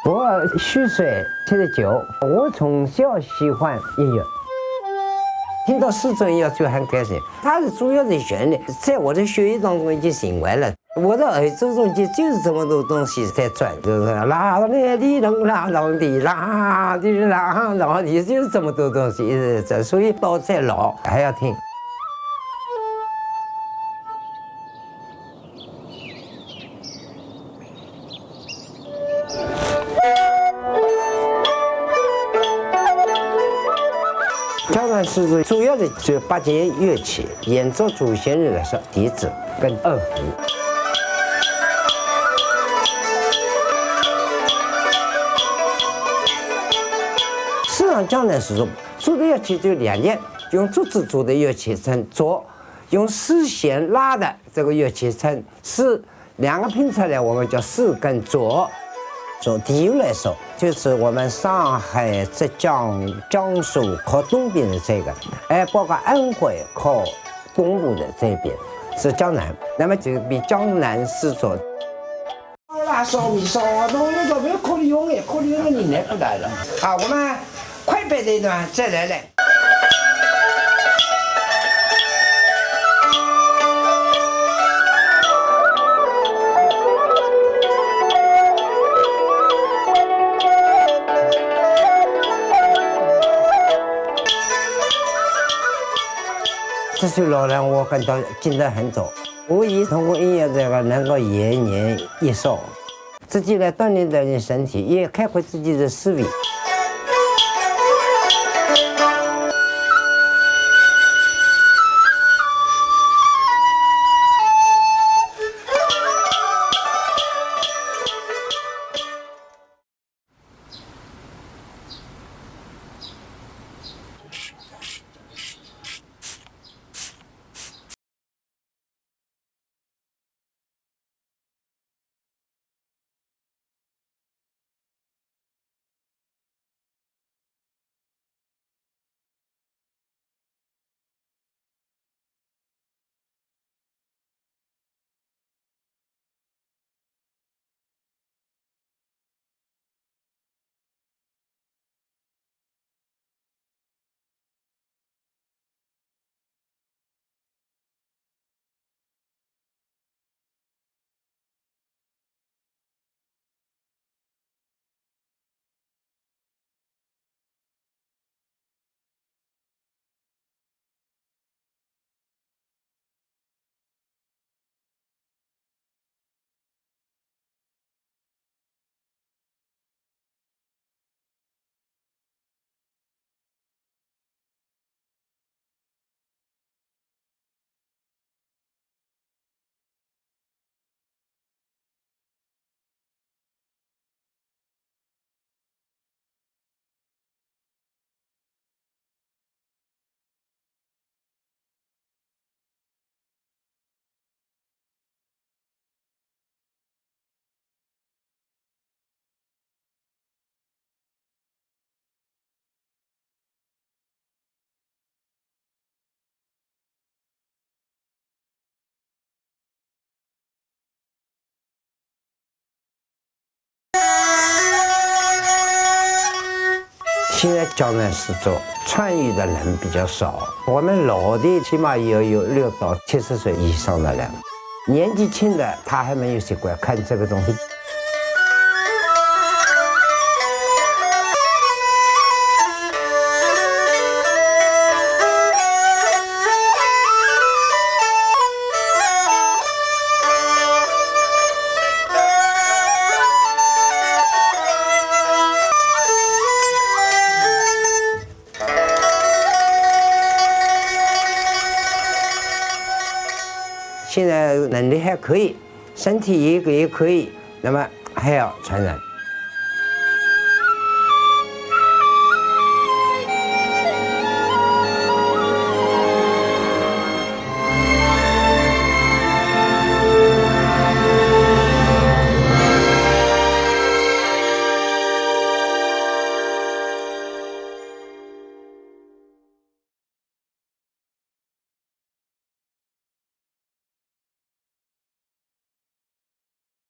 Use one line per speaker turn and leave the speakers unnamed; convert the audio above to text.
我虚岁79，我从小喜欢音乐，听到四种音乐就很开心。它是主要的旋律，在我的血液当中已经形成了。我的耳朵中间就是这么多东西在转，就是啦啦滴啷啦啷滴啦滴啦啷滴，就是这么多东西一直在，所以到再老还要听。交响诗主要的就8件乐器，演奏主旋律的是笛子跟二胡。实际上，交响诗主的乐器就2件，用竹子做的乐器称竹，用丝弦拉的这个乐器称丝，2个拼出来我们叫丝跟竹。从地域来说，就是我们上海、浙江、江苏靠东边的这个，包括安徽靠东部的这边是江南，那么就比江南诗作。啦嗦咪嗦，东那个不要考虑用的，考虑用的你来不来了。好，我们快板这一段再来。这些老人我感到进得很早，无疑通过音乐这个能够延年益寿，自己来锻炼身体，也开阔自己的思维。现在江南诗作参与的人比较少，我们老的起码也有6到70岁以上的人，年纪轻的他还没有习惯看这个东西。现在能力还可以，身体也可以，那么还要传染。